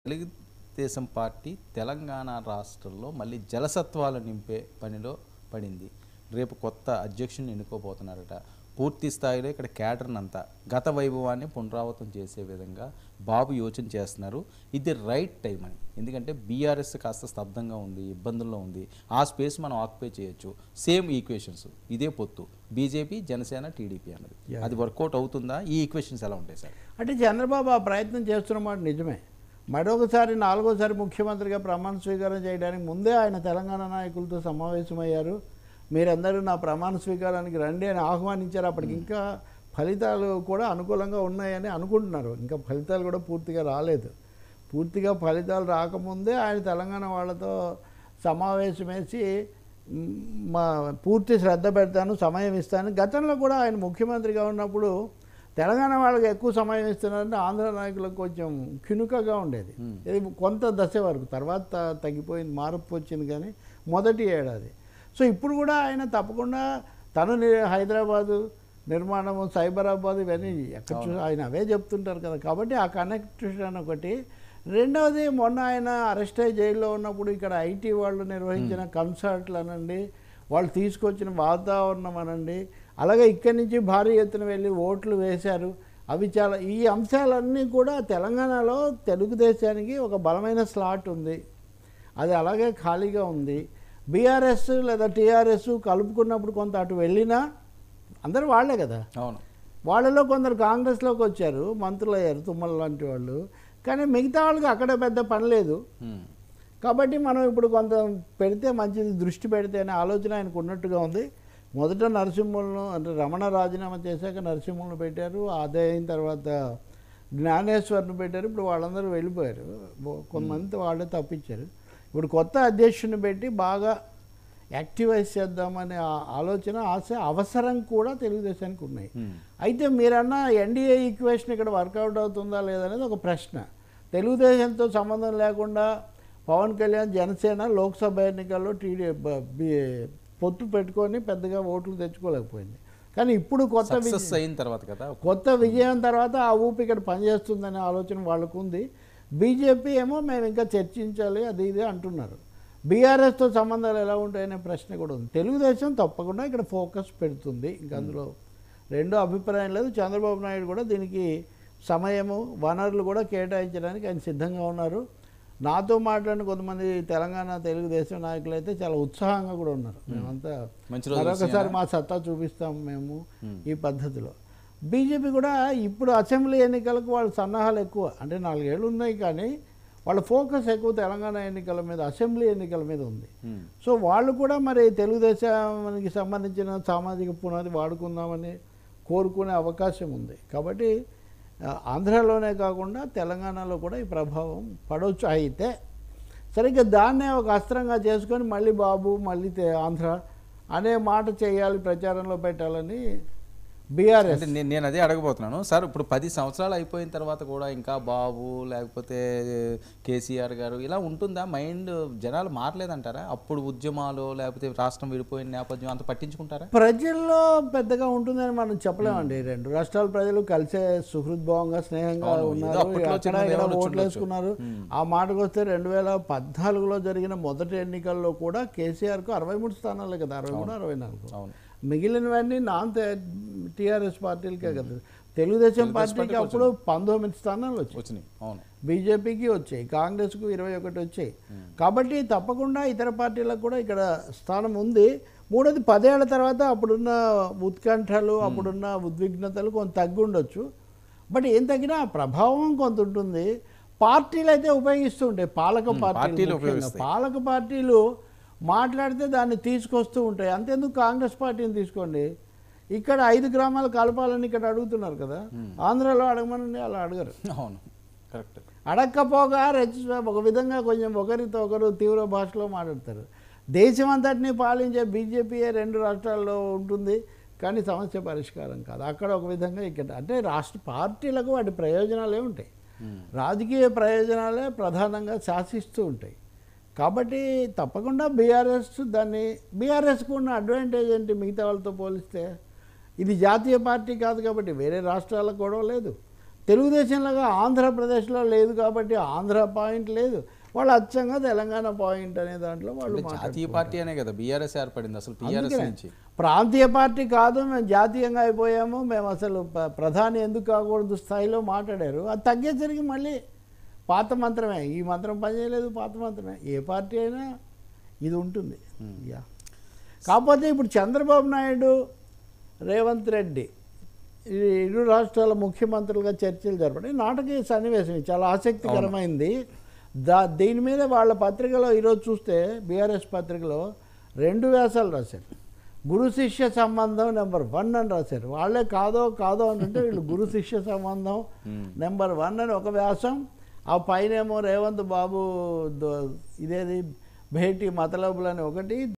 Telugu Desam party Telangana రాష్ట్రంలో మళ్ళీ జలసత్వాలు నింపే పనిలో పడింది. రేపు కొత్త అధ్యక్షుని ఎన్నుకోబోతున్నారట. పూర్తి స్థాయిలో ఇక్కడ క్యాడర్నంతా గత వైభవాన్ని పునరావృతం చేసే విధంగా బాబు యోచన చేస్తున్నారు. ఇది రైట్ టైం అని. ఎందుకంటే బీఆర్ఎస్ కాస్త స్తబ్దంగా ఉంది, ఇబ్బందుల్లో ఉంది. ఆ స్పేస్ మనం ఆక్యుపై చేయొచ్చు. సేమ్ ఈక్వేషన్స్, ఇదే పొత్తు బీజేపీ, జనసేన, టీడీపీ అన్నది. అది వర్కౌట్ అవుతుందా? ఈ ఈక్వేషన్స్ ఎలా ఉంటాయి సార్? అంటే చంద్రబాబు ఆ ప్రయత్నం చేస్తున్నమాట నిజమే. మరొకసారి 4వసారి ముఖ్యమంత్రిగా ప్రమాణ స్వీకారం చేయడానికి ముందే ఆయన తెలంగాణ నాయకులతో సమావేశమయ్యారు. మీరందరూ నా ప్రమాణ స్వీకారానికి రండి అని ఆహ్వానించారు. అప్పటికి ఇంకా ఫలితాలు కూడా అనుకూలంగా ఉన్నాయని అనుకుంటున్నారు. ఇంకా ఫలితాలు కూడా పూర్తిగా రాలేదు. పూర్తిగా ఫలితాలు రాకముందే ఆయన తెలంగాణ వాళ్ళతో సమావేశమేసి పూర్తి శ్రద్ధ పెడతాను, సమయం ఇస్తాను. గతంలో కూడా ఆయన ముఖ్యమంత్రిగా ఉన్నప్పుడు తెలంగాణ వాళ్ళకి ఎక్కువ సమయం ఇస్తున్నారంటే ఆంధ్ర నాయకులకు కొంచెం కినుకగా ఉండేది. ఇది కొంత దశ వరకు, తర్వాత తగ్గిపోయింది, మార్పు వచ్చింది. కానీ మొదటి ఏడాది. సో ఇప్పుడు కూడా ఆయన తప్పకుండా తను హైదరాబాదు నిర్మాణము, సైబరాబాద్ ఇవన్నీ ఎక్కడ ఆయన అవే చెప్తుంటారు కదా. కాబట్టి ఆ కనెక్షన్ ఒకటి. రెండవది, మొన్న ఆయన అరెస్ట్ అయ్యి జైల్లో ఉన్నప్పుడు ఇక్కడ ఐటీ వాళ్ళు నిర్వహించిన కన్సర్ట్లు అనండి, వాళ్ళు తీసుకొచ్చిన వాతావరణం అనండి, అలాగే ఇక్కడి నుంచి భారీ ఎత్తున వెళ్ళి ఓట్లు వేశారు. అవి చాలా, ఈ అంశాలన్నీ కూడా తెలంగాణలో తెలుగుదేశానికి ఒక బలమైన స్లాట్ ఉంది. అది అలాగే ఖాళీగా ఉంది. బీఆర్ఎస్ లేదా టీఆర్ఎస్ కలుపుకున్నప్పుడు కొంత అటు వెళ్ళినా అందరూ వాళ్లే కదా. అవును, వాళ్ళలో కొందరు కాంగ్రెస్లోకి వచ్చారు, మంత్రులు అయ్యారు, తుమ్మల లాంటి వాళ్ళు. కానీ మిగతా వాళ్ళకి అక్కడ పెద్ద పని లేదు. కాబట్టి మనం ఇప్పుడు కొంత పెడితే మంచిది, దృష్టి పెడితే అనే ఆలోచన ఆయనకు ఉన్నట్టుగా ఉంది. మొదట నరసింహులను, అంటే రమణ రాజీనామా చేశాక నరసింహులను పెట్టారు. అదే అయిన తర్వాత జ్ఞానేశ్వర్ను పెట్టారు. ఇప్పుడు వాళ్ళందరూ వెళ్ళిపోయారు. కొంతమంది వాళ్ళే తప్పించారు. ఇప్పుడు కొత్త అధ్యక్షుడిని పెట్టి బాగా యాక్టివైజ్ చేద్దామనే ఆలోచన, ఆశ, అవసరం కూడా తెలుగుదేశానికి ఉన్నాయి. అయితే మీరన్న ఎన్డీఏ ఈక్వేషన్ ఇక్కడ వర్కౌట్ అవుతుందా లేదనేది ఒక ప్రశ్న. తెలుగుదేశంతో సంబంధం లేకుండా పవన్ కళ్యాణ్, జనసేన లోక్సభ ఎన్నికల్లో పొత్తు పెట్టుకొని పెద్దగా ఓట్లు తెచ్చుకోలేకపోయింది. కానీ ఇప్పుడు కొత్త విజయం తర్వాత ఆ ఊపి ఇక్కడ పనిచేస్తుందనే ఆలోచన వాళ్ళకు ఉంది. బీజేపీ ఏమో మేము ఇంకా చర్చించాలి అది ఇది అంటున్నారు. బీఆర్ఎస్తో సంబంధాలు ఎలా ఉంటాయనే ప్రశ్న కూడా ఉంది. తెలుగుదేశం తప్పకుండా ఇక్కడ ఫోకస్ పెడుతుంది. ఇంకా అందులో రెండో అభిప్రాయం లేదు. చంద్రబాబు నాయుడు కూడా దీనికి సమయము, వనరులు కూడా కేటాయించడానికి ఆయన సిద్ధంగా ఉన్నారు. నాతో మాట్లాడిన కొంతమంది తెలంగాణ తెలుగుదేశం నాయకులు అయితే చాలా ఉత్సాహంగా కూడా ఉన్నారు. మేమంతా మరొకసారి మా సత్తా చూపిస్తాం మేము ఈ పద్ధతిలో. బీజేపీ కూడా ఇప్పుడు అసెంబ్లీ ఎన్నికలకు వాళ్ళ సన్నాహాలు ఎక్కువ. అంటే 4 ఏళ్ళు ఉన్నాయి కానీ వాళ్ళ ఫోకస్ ఎక్కువ తెలంగాణ ఎన్నికల మీద, అసెంబ్లీ ఎన్నికల మీద ఉంది. సో వాళ్ళు కూడా మరి తెలుగుదేశానికి సంబంధించిన సామాజిక పునాది వాడుకుందామని కోరుకునే అవకాశం ఉంది. కాబట్టి ఆంధ్రాలోనే కాకుండా తెలంగాణలో కూడా ఈ ప్రభావం పడవచ్చు. అయితే సరిగ్గా దాన్నే ఒక అస్త్రంగా చేసుకొని మళ్ళీ బాబు, మళ్ళీ ఆంధ్ర అనే మాట చేయాలి, ప్రచారంలో పెట్టాలని బీఆర్ఎస్. నేను అదే అడగబోతున్నాను సార్. ఇప్పుడు 10 సంవత్సరాలు అయిపోయిన తర్వాత కూడా ఇంకా బాబు లేకపోతే కేసీఆర్ గారు ఇలా ఉంటుందా? మైండ్ జనాలు మారలేదంటారా? అప్పుడు ఉద్యమాలు లేకపోతే రాష్ట్రం విడిపోయిన నేపథ్యం అంత పట్టించుకుంటారా? ప్రజల్లో పెద్దగా ఉంటుందని మనం చెప్పలేమండి. 2 రాష్ట్రాల ప్రజలు కలిసే సుహృద్భావంగా, స్నేహంగా ఉన్నారు, ఓట్లు వేసుకున్నారు. ఆ మాటకు వస్తే 2014లో జరిగిన మొదటి ఎన్నికల్లో కూడా కేసీఆర్కు 63 స్థానాలే కదా, 63, 64. మిగిలినవన్నీ నాన్ టీఆర్ఎస్ పార్టీలకే కదా. తెలుగుదేశం పార్టీకి అప్పుడు 19 స్థానాలు వచ్చినాయి, బీజేపీకి వచ్చాయి, కాంగ్రెస్కు 21 వచ్చాయి. కాబట్టి తప్పకుండా ఇతర పార్టీలకు కూడా ఇక్కడ స్థానం ఉంది. మూడోది, 10 ఏళ్ల తర్వాత అప్పుడున్న ఉత్కంఠలు, అప్పుడున్న ఉద్విగ్నతలు కొంత తగ్గి ఉండొచ్చు. బట్ ఏం తగ్గినా ప్రభావం కొంత ఉంటుంది. పార్టీలు అయితే ఉపయోగిస్తూ ఉంటాయి. పాలక పార్టీలు మాట్లాడితే దాన్ని తీసుకొస్తూ ఉంటాయి. అంతేందుకు కాంగ్రెస్ పార్టీని తీసుకోండి, ఇక్కడ 5 గ్రామాలు కలపాలని ఇక్కడ అడుగుతున్నారు కదా. ఆంధ్రాలో అడగమనండి, అలా అడగరు. అవును, కరెక్ట్. అడగకపోగా ఒక విధంగా కొంచెం ఒకరితో ఒకరు తీవ్ర భాషలో మాట్లాడతారు. దేశం అంతటినీ పాలించే బీజేపీయే 2 రాష్ట్రాల్లో ఉంటుంది, కానీ సమస్య పరిష్కారం కాదు. అక్కడ ఒక విధంగా, ఇక్కడ అంటే రాష్ట్ర పార్టీలకు వాటి ప్రయోజనాలే ఉంటాయి. రాజకీయ ప్రయోజనాలే ప్రధానంగా శాసిస్తూ ఉంటాయి. కాబట్టి తప్పకుండా బీఆర్ఎస్కు ఉన్న అడ్వాంటేజ్ ఏంటి మిగతా వాళ్ళతో పోలిస్తే? ఇది జాతీయ పార్టీ కాదు కాబట్టి వేరే రాష్ట్రాలకు గొడవ లేదు. తెలుగుదేశంలాగా ఆంధ్రప్రదేశ్లో లేదు కాబట్టి ఆంధ్ర పాయింట్ లేదు, వాళ్ళు అచ్చంగా తెలంగాణ పాయింట్ అనే దాంట్లో వాళ్ళు అంటే జాతీయ పార్టీ అనే కదా బీఆర్ఎస్ ఏర్పడింది, అసలు టీఆర్ఎస్ అందుకనే. నుంచి. ప్రాంతీయ పార్టీ కాదు, మేము జాతీయంగా అయిపోయాము, మేము అసలు ప్రధాని ఎందుకు కాకూడదు స్థాయిలో మాట్లాడారు. అది తగ్గేసరికి మళ్ళీ పాత మంత్రమే, ఈ మంత్రం పనిచేయలేదు, పాత మంత్రమే. ఏ పార్టీ అయినా ఇది ఉంటుంది. యా, కాకపోతే ఇప్పుడు చంద్రబాబు నాయుడు, రేవంత్ రెడ్డి ఈ ఇరు రాష్ట్రాల ముఖ్యమంత్రులుగా చర్చలు జరపడం నాటకీయ సన్నివేశం, ఇది చాలా ఆసక్తికరమైంది. దీని మీద వాళ్ళ పత్రికలో ఈరోజు చూస్తే బీఆర్ఎస్ పత్రికలో 2 వ్యాసాలు రాశారు. గురు శిష్య సంబంధం నెంబర్ 1 అని రాశారు. వాళ్ళే కాదో అంటుంటే వీళ్ళు గురు శిష్య సంబంధం నెంబర్ 1 అని ఒక వ్యాసం, ఆ పైనేమో రేవంత్ బాబు ఇదేది భేటీ మతలబులని ఒకటి,